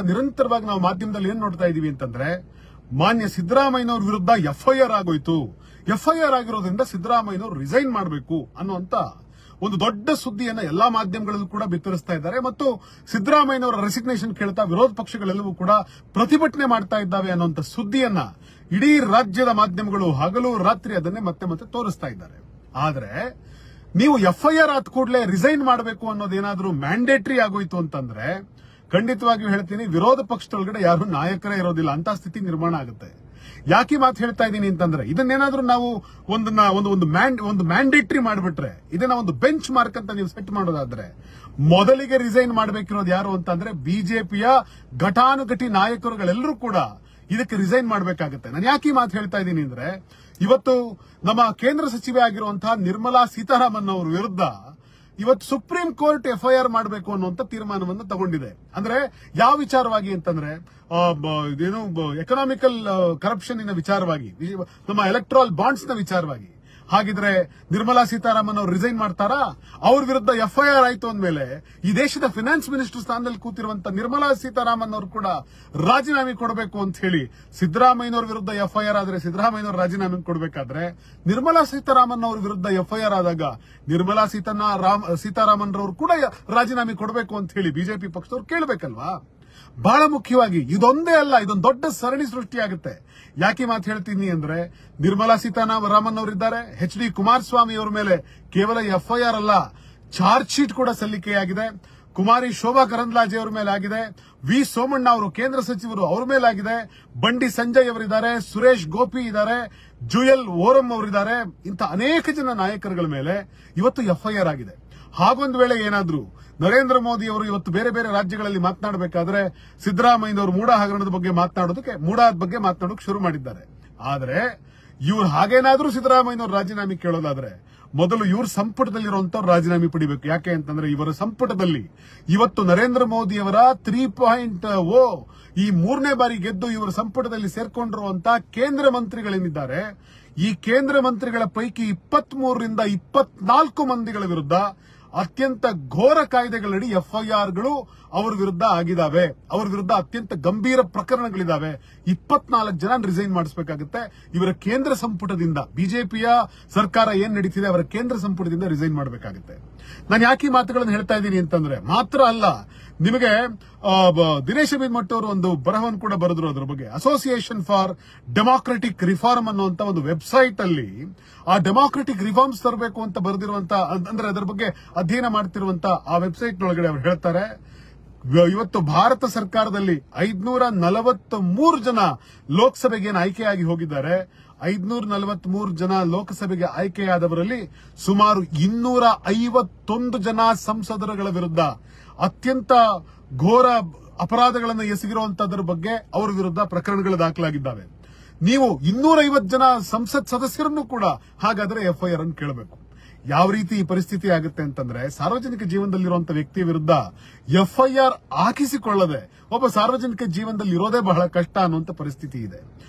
ನಿರಂತರವಾಗಿ ನಾವು ಮಾಧ್ಯಮದಲ್ಲಿ ಏನ್ ನೋಡ್ತಾ ಇದೀವಿ ಅಂತಂದ್ರೆ ಮಾನ್ಯ ಸಿದ್ದರಾಮಯ್ಯನವರ ವಿರುದ್ಧ ಎಫ್ಐಆರ್ ಆಗೋಯ್ತು. ಎಫ್ಐಆರ್ ಆಗಿರೋದ್ರಿಂದ ಸಿದ್ದರಾಮಯ್ಯನವರು ರಿಸೈನ್ ಮಾಡಬೇಕು ಅನ್ನುವಂತ ಒಂದು ದೊಡ್ಡ ಸುದ್ದಿಯನ್ನ ಎಲ್ಲಾ ಮಾಧ್ಯಮಗಳಲ್ಲೂ ಕೂಡ ಬಿತ್ತರಿಸ್ತಾ ಇದ್ದಾರೆ ಮತ್ತು ಸಿದ್ದರಾಮಯ್ಯನವರ ರೆಸಿಗ್ನೇಷನ್ ಕೇಳ್ತಾ ವಿರೋಧ ಪಕ್ಷಗಳೆಲ್ಲವೂ ಕೂಡ ಪ್ರತಿಭಟನೆ ಮಾಡ್ತಾ ಇದ್ದಾವೆ ಅನ್ನುವಂತ ಸುದ್ದಿಯನ್ನ ಇಡೀ ರಾಜ್ಯದ ಮಾಧ್ಯಮಗಳು ಹಗಲು ರಾತ್ರಿ ಅದನ್ನೇ ಮತ್ತೆ ಮತ್ತೆ ತೋರಿಸ್ತಾ ಇದ್ದಾರೆ. ಆದ್ರೆ ನೀವು ಎಫ್ಐಆರ್ ಆದ ಕೂಡಲೇ ರಿಸೈನ್ ಮಾಡಬೇಕು ಅನ್ನೋದೇನಾದ್ರೂ ಮ್ಯಾಂಡೇಟರಿ ಆಗೋಯ್ತು ಅಂತಂದ್ರೆ ಖಂಡಿತವಾಗಿಯೂ ಹೇಳ್ತೀನಿ, ವಿರೋಧ ಪಕ್ಷದೊಳಗಡೆ ಯಾರು ನಾಯಕರೇ ಇರೋದಿಲ್ಲ, ಅಂತ ಸ್ಥಿತಿ ನಿರ್ಮಾಣ ಆಗುತ್ತೆ. ಯಾಕೆ ಮಾತು ಹೇಳ್ತಾ ಇದ್ದೀನಿ ಅಂತಂದ್ರೆ ಇದನ್ನೇನಾದ್ರೂ ನಾವು ಒಂದು ಮ್ಯಾಂಡೇಟರಿ ಮಾಡಿಬಿಟ್ರೆ, ಇದನ್ನ ಒಂದು ಬೆಂಚ್ ಮಾರ್ಕ್ ಅಂತ ನೀವು ಸೆಟ್ ಮಾಡೋದಾದ್ರೆ ಮೊದಲಿಗೆ ರಿಸೈನ್ ಮಾಡಬೇಕಿರೋದು ಯಾರು ಅಂತಂದ್ರೆ ಬಿಜೆಪಿಯ ಘಟಾನುಘಟಿ ನಾಯಕರುಗಳೆಲ್ಲರೂ ಕೂಡ ಇದಕ್ಕೆ ರಿಸೈನ್ ಮಾಡಬೇಕಾಗುತ್ತೆ. ನಾನು ಯಾಕೆ ಈ ಮಾತು ಹೇಳ್ತಾ ಇದ್ದೀನಿ ಅಂದ್ರೆ ಇವತ್ತು ನಮ್ಮ ಕೇಂದ್ರ ಸಚಿವೆ ಆಗಿರುವಂತಹ ನಿರ್ಮಲಾ ಸೀತಾರಾಮನ್ ಅವರ ವಿರುದ್ಧ ಇವತ್ತು ಸುಪ್ರೀಂ ಕೋರ್ಟ್ ಎಫ್ಐಆರ್ ಮಾಡಬೇಕು ಅನ್ನುವಂತ ತೀರ್ಮಾನವನ್ನು ತಗೊಂಡಿದೆ. ಅಂದ್ರೆ ಯಾವ ವಿಚಾರವಾಗಿ ಅಂತಂದ್ರೆ ಇದೇನು ಎಕನಾಮಿಕಲ್ ಕರಪ್ಷನ್ ವಿಚಾರವಾಗಿ, ನಮ್ಮ ಎಲೆಕ್ಟ್ರಾಲ್ ಬಾಂಡ್ಸ್ ನ ವಿಚಾರವಾಗಿ. ಹಾಗಿದ್ರೆ ನಿರ್ಮಲಾ ಸೀತಾರಾಮನ್ ಅವರು ರಿಸೈನ್ ಮಾಡ್ತಾರಾ? ಅವ್ರ ವಿರುದ್ಧ ಎಫ್ಐಆರ್ ಆಯ್ತು ಅಂದ್ಮೇಲೆ ಈ ದೇಶದ ಫಿನಾನ್ಸ್ ಮಿನಿಸ್ಟರ್ ಸ್ಥಾನದಲ್ಲಿ ಕೂತಿರುವಂತ ನಿರ್ಮಲಾ ಸೀತಾರಾಮನ್ ಅವರು ಕೂಡ ರಾಜೀನಾಮೆ ಕೊಡಬೇಕು ಅಂತ ಹೇಳಿ ಸಿದ್ದರಾಮಯ್ಯನವರ ವಿರುದ್ಧ ಎಫ್ಐಆರ್ ಆದ್ರೆ ಸಿದ್ದರಾಮಯ್ಯನವರು ರಾಜೀನಾಮೆ ಕೊಡಬೇಕಾದ್ರೆ ನಿರ್ಮಲಾ ಸೀತಾರಾಮನ್ ಅವರ ವಿರುದ್ಧ ಎಫ್ಐಆರ್ ಆದಾಗ ನಿರ್ಮಲಾ ಸೀತಾರಾಮನ್ ರವರು ಕೂಡ ರಾಜೀನಾಮೆ ಕೊಡಬೇಕು ಅಂತ ಹೇಳಿ ಬಿಜೆಪಿ ಪಕ್ಷದವ್ರು ಕೇಳಬೇಕಲ್ವಾ? ಬಹಳ ಮುಖ್ಯವಾಗಿ ಇದೊಂದೇ ಅಲ್ಲ, ಇದೊಂದು ದೊಡ್ಡ ಸರಣಿ ಸೃಷ್ಟಿಯಾಗುತ್ತೆ. ಯಾಕೆ ಮಾತು ಹೇಳ್ತೀನಿ ಅಂದ್ರೆ ನಿರ್ಮಲಾ ಸೀತಾರಾಮನ್ ಅವರಿದ್ದಾರೆ, ಎಚ್ ಡಿ ಕುಮಾರಸ್ವಾಮಿ ಅವರ ಮೇಲೆ ಕೇವಲ ಎಫ್ಐಆರ್ ಅಲ್ಲ, ಚಾರ್ಜ್ ಶೀಟ್ ಕೂಡ ಸಲ್ಲಿಕೆಯಾಗಿದೆ. ಕುಮಾರಿ ಶೋಭಾ ಕರಂದ್ಲಾಜೆ ಅವರ ಮೇಲೆ ಆಗಿದೆ, ವಿ ಸೋಮಣ್ಣ ಅವರು ಕೇಂದ್ರ ಸಚಿವರು ಅವರ ಮೇಲಾಗಿದೆ, ಬಂಡಿ ಸಂಜಯ್ ಅವರಿದ್ದಾರೆ, ಸುರೇಶ್ ಗೋಪಿ ಇದ್ದಾರೆ, ಜುಯಲ್ ಓರಂ ಅವರಿದ್ದಾರೆ. ಇಂಥ ಅನೇಕ ಜನ ನಾಯಕರುಗಳ ಮೇಲೆ ಇವತ್ತು ಎಫ್ಐಆರ್ ಆಗಿದೆ. ಹಾಗೊಂದು ವೇಳೆ ಏನಾದ್ರೂ ನರೇಂದ್ರ ಮೋದಿ ಅವರು ಇವತ್ತು ಬೇರೆ ಬೇರೆ ರಾಜ್ಯಗಳಲ್ಲಿ ಮಾತನಾಡಬೇಕಾದ್ರೆ ಸಿದ್ದರಾಮಯ್ಯನವರು ಮೂಡ ಹಗರಣದ ಬಗ್ಗೆ ಮಾತನಾಡೋದಕ್ಕೆ ಶುರು ಮಾಡಿದ್ದಾರೆ. ಆದ್ರೆ ಇವ್ರು ಹಾಗೇನಾದ್ರೂ ಸಿದ್ದರಾಮಯ್ಯನವರು ರಾಜೀನಾಮೆ ಕೇಳೋದಾದ್ರೆ ಮೊದಲು ಇವ್ರ ಸಂಪುಟದಲ್ಲಿರುವಂತವ್ರು ರಾಜೀನಾಮೆ ಪಡಿಬೇಕು. ಯಾಕೆ ಅಂತಂದ್ರೆ ಇವರ ಸಂಪುಟದಲ್ಲಿ ಇವತ್ತು ನರೇಂದ್ರ ಮೋದಿ ಅವರ 3.0 ಈ 3ನೇ ಬಾರಿ ಗೆದ್ದು ಇವರ ಸಂಪುಟದಲ್ಲಿ ಸೇರ್ಕೊಂಡಿರುವಂತ ಕೇಂದ್ರ ಮಂತ್ರಿಗಳೇನಿದ್ದಾರೆ, ಈ ಕೇಂದ್ರ ಮಂತ್ರಿಗಳ ಪೈಕಿ 23ರಿಂದ 24 ಮಂದಿಗಳ ವಿರುದ್ಧ ಅತ್ಯಂತ ಘೋರ ಕಾಯ್ದೆಗಳಡಿ ಎಫ್ಐಆರ್ಗಳು ಅವರ ವಿರುದ್ಧ ಆಗಿದಾವೆ. ಅವರ ವಿರುದ್ಧ ಅತ್ಯಂತ ಗಂಭೀರ ಪ್ರಕರಣಗಳಿದಾವೆ. 24 ಜನ ರಿಸೈನ್ ಮಾಡಿಸಬೇಕಾಗುತ್ತೆ. ಇವರ ಕೇಂದ್ರ ಸಂಪುಟದಿಂದ, ಬಿಜೆಪಿಯ ಸರ್ಕಾರ ಏನ್ ನಡೀತಿದೆ ಅವರ ಕೇಂದ್ರ ಸಂಪುಟದಿಂದ ರಿಸೈನ್ ಮಾಡಬೇಕಾಗುತ್ತೆ. ನಾನು ಯಾಕೆ ಈ ಮಾತುಗಳನ್ನು ಹೇಳ್ತಾ ಇದ್ದೀನಿ ಅಂತಂದ್ರೆ ಮಾತ್ರ ಅಲ್ಲ, ನಿಮಗೆ ದಿನೇಶ್ ಅಭಿಮಠ್ ಅವರು ಒಂದು ಬರಹವನ್ನು ಕೂಡ ಬರೆದ್ರು ಅದರ ಬಗ್ಗೆ. ಅಸೋಸಿಯೇಷನ್ ಫಾರ್ ಡೆಮಾಕ್ರೆಟಿಕ್ ರಿಫಾರ್ಮ್ ಅನ್ನುವಂತ ಒಂದು ವೆಬ್ಸೈಟ್ ಅಲ್ಲಿ ಆ ಡೆಮಾಕ್ರೆಟಿಕ್ ರಿಫಾರ್ಮ್ಸ್ ತರಬೇಕು ಅಂತ ಬರೆದಿರುವಂತ, ಅಂದ್ರೆ ಅದರ ಬಗ್ಗೆ ಅಧ್ಯಯನ ಮಾಡ್ತಿರುವಂತ ಆ ವೆಬ್ಸೈಟ್ ನೊಳಗಡೆ ಅವರು ಹೇಳ್ತಾರೆ, ಇವತ್ತು ಭಾರತ ಸರ್ಕಾರದಲ್ಲಿ 543 ಜನ ಲೋಕಸಭೆಗೆ ಆಯ್ಕೆಯಾಗಿ ಹೋಗಿದ್ದಾರೆ. 543 ಜನ ಲೋಕಸಭೆಗೆ ಆಯ್ಕೆಯಾದವರಲ್ಲಿ ಸುಮಾರು 251 ಜನ ಸಂಸದರುಗಳ ವಿರುದ್ಧ ಅತ್ಯಂತ ಘೋರ ಅಪರಾಧಗಳನ್ನು ಎಸಗಿರುವಂತದ್ರ ಬಗ್ಗೆ ಅವರ ವಿರುದ್ಧ ಪ್ರಕರಣಗಳು ದಾಖಲಾಗಿದ್ದಾವೆ. ನೀವು 250 ಜನ ಸಂಸತ್ ಸದಸ್ಯರನ್ನು ಕೂಡ ಹಾಗಾದ್ರೆ ಎಫ್ಐಆರ್ ಅನ್ನು ಕೇಳಬೇಕು. ಯಾವ ರೀತಿ ಈ ಪರಿಸ್ಥಿತಿ ಆಗುತ್ತೆ ಅಂತಂದ್ರೆ ಸಾರ್ವಜನಿಕ ಜೀವನದಲ್ಲಿರುವಂತಹ ವ್ಯಕ್ತಿಯ ವಿರುದ್ಧ ಎಫ್ಐಆರ್ ಹಾಕಿಸಿಕೊಳ್ಳದೆ ಒಬ್ಬ ಸಾರ್ವಜನಿಕ ಜೀವನದಲ್ಲಿ ಇರೋದೇ ಬಹಳ ಕಷ್ಟ ಅನ್ನುವಂತ ಪರಿಸ್ಥಿತಿ ಇದೆ.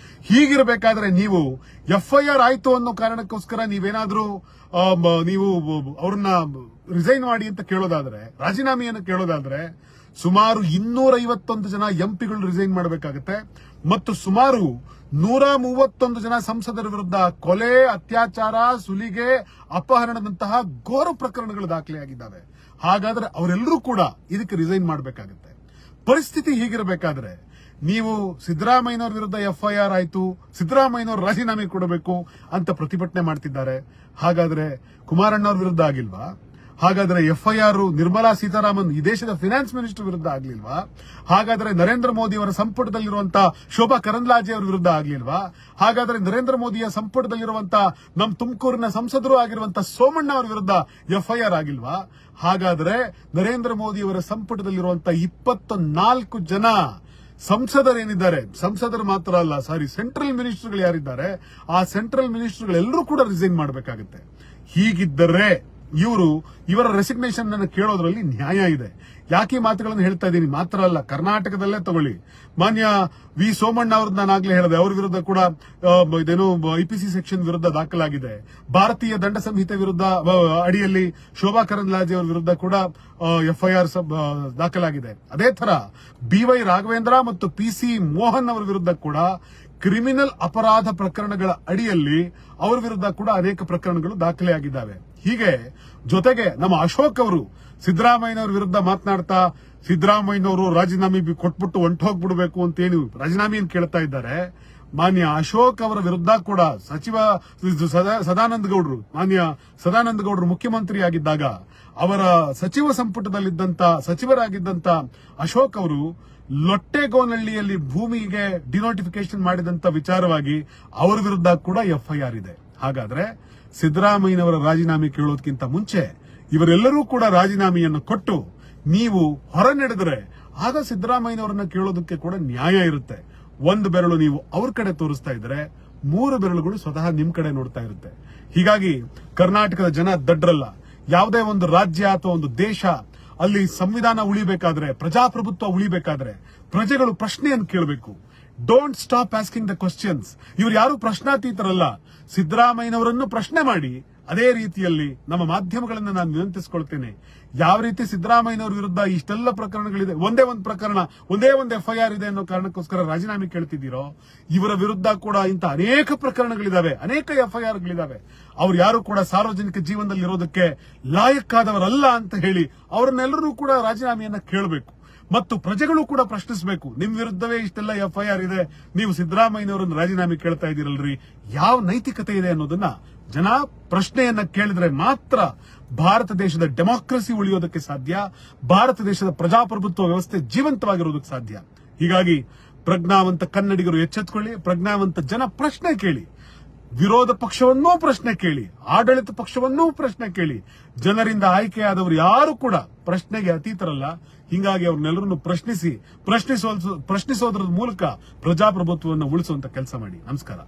ಹೀಗಿರಬೇಕಾದ್ರೆ ನೀವು ಎಫ್ಐಆರ್ ಆಯ್ತು ಅನ್ನೋ ಕಾರಣಕ್ಕೋಸ್ಕರ ನೀವೇನಾದ್ರೂ ನೀವು ಅವ್ರನ್ನ ರಿಸೈನ್ ಮಾಡಿ ಅಂತ ಕೇಳೋದಾದ್ರೆ, ರಾಜೀನಾಮೆಯನ್ನು ಕೇಳೋದಾದ್ರೆ ಸುಮಾರು 251 ಜನ ಎಂಪಿಗಳು ರಿಸೈನ್ ಮಾಡಬೇಕಾಗುತ್ತೆ ಮತ್ತು ಸುಮಾರು 131 ಜನ ಸಂಸದರ ವಿರುದ್ಧ ಕೊಲೆ, ಅತ್ಯಾಚಾರ, ಸುಲಿಗೆ, ಅಪಹರಣದಂತಹ ಘೋರ ಪ್ರಕರಣಗಳು ದಾಖಲೆಯಾಗಿದ್ದಾವೆ. ಹಾಗಾದ್ರೆ ಅವರೆಲ್ಲರೂ ಕೂಡ ಇದಕ್ಕೆ ರಿಸೈನ್ ಮಾಡಬೇಕಾಗುತ್ತೆ. ಪರಿಸ್ಥಿತಿ ಹೀಗಿರಬೇಕಾದ್ರೆ ನೀವು ಸಿದ್ದರಾಮಯ್ಯನವರ ವಿರುದ್ಧ ಎಫ್ಐಆರ್ ಆಯ್ತು, ಸಿದ್ದರಾಮಯ್ಯನವರು ರಾಜೀನಾಮೆ ಕೊಡಬೇಕು ಅಂತ ಪ್ರತಿಭಟನೆ ಮಾಡ್ತಿದ್ದಾರೆ. ಹಾಗಾದ್ರೆ ಕುಮಾರಣ್ಣವ್ರ ವಿರುದ್ಧ ಆಗಿಲ್ವಾ? ಹಾಗಾದ್ರೆ ಎಫ್ಐಆರ್ ನಿರ್ಮಲಾ ಸೀತಾರಾಮನ್ ಈ ದೇಶದ ಫಿನಾನ್ಸ್ ಮಿನಿಸ್ಟರ್ ವಿರುದ್ಧ ಆಗ್ಲಿಲ್ವಾ? ಹಾಗಾದ್ರೆ ನರೇಂದ್ರ ಮೋದಿ ಅವರ ಸಂಪುಟದಲ್ಲಿರುವಂತಹ ಶೋಭಾ ಕರಂದ್ಲಾಜೆ ಅವರ ವಿರುದ್ಧ ಆಗ್ಲಿಲ್ವಾ? ಹಾಗಾದ್ರೆ ನರೇಂದ್ರ ಮೋದಿಯ ಸಂಪುಟದಲ್ಲಿರುವಂತಹ ನಮ್ಮ ತುಮಕೂರಿನ ಸಂಸದರು ಆಗಿರುವಂತಹ ಸೋಮಣ್ಣ ಅವರ ವಿರುದ್ಧ ಎಫ್ಐಆರ್ ಆಗಿಲ್ವಾ? ಹಾಗಾದ್ರೆ ನರೇಂದ್ರ ಮೋದಿ ಅವರ ಸಂಪುಟದಲ್ಲಿರುವಂತಹ 24 ಜನ ಸಂಸದರೇನಿದ್ದಾರೆ, ಸಂಸದರು ಮಾತ್ರ ಅಲ್ಲ, ಸೆಂಟ್ರಲ್ ಮಿನಿಸ್ಟರ್ಗಳು ಯಾರಿದ್ದಾರೆ ಆ ಸೆಂಟ್ರಲ್ ಮಿನಿಸ್ಟರ್ಗಳೆಲ್ಲರೂ ಕೂಡ ರಿಸೈನ್ ಮಾಡಬೇಕಾಗುತ್ತೆ. ಹೀಗಿದ್ದರೆ ಇವರ ರೆಸಿಗ್ನೇಷನ್ ಅನ್ನು ಕೇಳೋದ್ರಲ್ಲಿ ನ್ಯಾಯ ಇದೆ. ಯಾಕೆ ಈ ಮಾತುಗಳನ್ನು ಹೇಳ್ತಾ ಇದ್ದೀನಿ ಮಾತ್ರ ಅಲ್ಲ, ಕರ್ನಾಟಕದಲ್ಲೇ ತಗೊಳ್ಳಿ. ಮಾನ್ಯ ವಿ ಸೋಮಣ್ಣ ಅವ್ರದ್ದು ನಾನು ಆಗ್ಲೇ ಹೇಳಿದೆ, ಅವ್ರ ವಿರುದ್ಧ ಕೂಡ ಇದೇನು ಐಪಿಸಿ ಸೆಕ್ಷನ್ ವಿರುದ್ಧ ದಾಖಲಾಗಿದೆ. ಭಾರತೀಯ ದಂಡ ಸಂಹಿತೆ ವಿರುದ್ಧ ಅಡಿಯಲ್ಲಿ ಶೋಭಾ ಕರಂದ್ಲಾಜೆ ಅವರ ವಿರುದ್ಧ ಕೂಡ ಎಫ್ಐಆರ್ ದಾಖಲಾಗಿದೆ. ಅದೇ ತರ BY ರಾಘವೇಂದ್ರ ಮತ್ತು PC ಮೋಹನ್ ಅವರ ವಿರುದ್ಧ ಕೂಡ ಕ್ರಿಮಿನಲ್ ಅಪರಾಧ ಪ್ರಕರಣಗಳ ಅಡಿಯಲ್ಲಿ ಅವರ ವಿರುದ್ಧ ಕೂಡ ಅನೇಕ ಪ್ರಕರಣಗಳು ದಾಖಲೆಯಾಗಿದ್ದಾವೆ. ಹೀಗೆ ಜೊತೆಗೆ ನಮ್ಮ ಅಶೋಕ್ ಅವರು ಸಿದ್ದರಾಮಯ್ಯನವರ ವಿರುದ್ಧ ಮಾತನಾಡ್ತಾ ಸಿದ್ದರಾಮಯ್ಯನವರು ರಾಜೀನಾಮೆ ಕೊಟ್ಬಿಟ್ಟು ಹೊಂಟೋಗ್ಬಿಡ್ಬೇಕು ಅಂತ ಏನು ರಾಜೀನಾಮೆಯನ್ನು ಕೇಳ್ತಾ ಇದ್ದಾರೆ. ಮಾನ್ಯ ಅಶೋಕ್ ಅವರ ವಿರುದ್ಧ ಕೂಡ ಮಾನ್ಯ ಸದಾನಂದ ಗೌಡರು ಮುಖ್ಯಮಂತ್ರಿಯಾಗಿದ್ದಾಗ ಅವರ ಸಚಿವ ಸಂಪುಟದಲ್ಲಿದ್ದಂತ ಸಚಿವರಾಗಿದ್ದಂತ ಅಶೋಕ್ ಅವರು ಲೊಟ್ಟೆಗೋನಹಳ್ಳಿಯಲ್ಲಿ ಭೂಮಿಗೆ ಡಿನೋಟಿಫಿಕೇಶನ್ ಮಾಡಿದಂತ ವಿಚಾರವಾಗಿ ಅವರ ವಿರುದ್ಧ ಕೂಡ FIR ಇದೆ. ಹಾಗಾದ್ರೆ ಸಿದ್ದರಾಮಯ್ಯನವರ ರಾಜೀನಾಮೆ ಕೇಳೋದಕ್ಕಿಂತ ಮುಂಚೆ ಇವರೆಲ್ಲರೂ ಕೂಡ ರಾಜೀನಾಮೆಯನ್ನು ಕೊಟ್ಟು ನೀವು ಹೊರ ನಡೆದರೆ ಆಗ ಸಿದ್ದರಾಮಯ್ಯನವರನ್ನ ಕೇಳೋದಕ್ಕೆ ಕೂಡ ನ್ಯಾಯ ಇರುತ್ತೆ. ಒಂದು ಬೆರಳು ನೀವು ಅವ್ರ ಕಡೆ ತೋರಿಸ್ತಾ ಇದ್ರೆ 3 ಬೆರಳುಗಳು ಸ್ವತಃ ನಿಮ್ ಕಡೆ ನೋಡ್ತಾ ಇರುತ್ತೆ. ಹೀಗಾಗಿ ಕರ್ನಾಟಕದ ಜನ ದಡ್ರಲ್ಲ. ಯಾವುದೇ ಒಂದು ರಾಜ್ಯ ಅಥವಾ ಒಂದು ದೇಶ ಅಲ್ಲಿ ಸಂವಿಧಾನ ಉಳಿಬೇಕಾದ್ರೆ, ಪ್ರಜಾಪ್ರಭುತ್ವ ಉಳಿಬೇಕಾದ್ರೆ ಪ್ರಜೆಗಳು ಪ್ರಶ್ನೆಯನ್ನು ಕೇಳಬೇಕು. Don't stop asking the questions. ಇವ್ರು ಯಾರು ಪ್ರಶ್ನಾತೀತರಲ್ಲ. ಸಿದ್ದರಾಮಯ್ಯನವರನ್ನು ಪ್ರಶ್ನೆ ಮಾಡಿ. ಅದೇ ರೀತಿಯಲ್ಲಿ ನಮ್ಮ ಮಾಧ್ಯಮಗಳನ್ನು ನಾನು ವಿನಂತಿಸಿಕೊಳ್ತೇನೆ, ಯಾವ ರೀತಿ ಸಿದ್ದರಾಮಯ್ಯನವರ ವಿರುದ್ಧ ಇಷ್ಟೆಲ್ಲ ಪ್ರಕರಣಗಳಿದೆ, ಒಂದೇ ಒಂದು FIR ಇದೆ ಅನ್ನೋ ಕಾರಣಕ್ಕೋಸ್ಕರ ರಾಜೀನಾಮೆ ಕೇಳ್ತಿದ್ದೀರೋ, ಇವರ ವಿರುದ್ಧ ಕೂಡ ಇಂಥ ಅನೇಕ ಪ್ರಕರಣಗಳಿದಾವೆ, ಅನೇಕ FIRಗಳಿದಾವೆ. ಅವ್ರು ಯಾರು ಕೂಡ ಸಾರ್ವಜನಿಕ ಜೀವನದಲ್ಲಿ ಇರೋದಕ್ಕೆ ಲಾಯಕ್ಕಾದವರಲ್ಲ ಅಂತ ಹೇಳಿ ಅವರನ್ನೆಲ್ಲರೂ ಕೂಡ ರಾಜೀನಾಮೆಯನ್ನ ಕೇಳಬೇಕು. ಮತ್ತು ಪ್ರಜೆಗಳು ಕೂಡ ಪ್ರಶ್ನಿಸಬೇಕು, ನಿಮ್ ವಿರುದ್ಧವೇ ಇಷ್ಟೆಲ್ಲ FIR ಇದೆ, ನೀವು ಸಿದ್ದರಾಮಯ್ಯನವರನ್ನು ರಾಜೀನಾಮೆ ಕೇಳ್ತಾ ಇದ್ದೀರಲ್ರಿ, ಯಾವ ನೈತಿಕತೆ ಇದೆ ಅನ್ನೋದನ್ನ ಜನ ಪ್ರಶ್ನೆಯನ್ನ ಕೇಳಿದ್ರೆ ಮಾತ್ರ ಭಾರತ ದೇಶದ ಡೆಮಾಕ್ರಸಿ ಉಳಿಯೋದಕ್ಕೆ ಸಾಧ್ಯ, ಭಾರತ ದೇಶದ ಪ್ರಜಾಪ್ರಭುತ್ವ ವ್ಯವಸ್ಥೆ ಜೀವಂತವಾಗಿರೋದಕ್ಕೆ ಸಾಧ್ಯ. ಹೀಗಾಗಿ ಪ್ರಜ್ಞಾವಂತ ಕನ್ನಡಿಗರು ಎಚ್ಚೆತ್ತುಕೊಳ್ಳಿ, ಪ್ರಜ್ಞಾವಂತ ಜನ ಪ್ರಶ್ನೆ ಕೇಳಿ, ವಿರೋಧ ಪಕ್ಷವನ್ನೂ ಪ್ರಶ್ನೆ ಕೇಳಿ, ಆಡಳಿತ ಪಕ್ಷವನ್ನೂ ಪ್ರಶ್ನೆ ಕೇಳಿ. ಜನರಿಂದ ಆಯ್ಕೆಯಾದವರು ಯಾರು ಕೂಡ ಪ್ರಶ್ನೆಗೆ ಅತೀತರಲ್ಲ. ಹೀಗಾಗಿ ಅವ್ರನ್ನೆಲ್ಲರನ್ನು ಪ್ರಶ್ನಿಸೋದ್ರ ಮೂಲಕ ಪ್ರಜಾಪ್ರಭುತ್ವವನ್ನು ಉಳಿಸುವಂತ ಕೆಲಸ ಮಾಡಿ. ನಮಸ್ಕಾರ.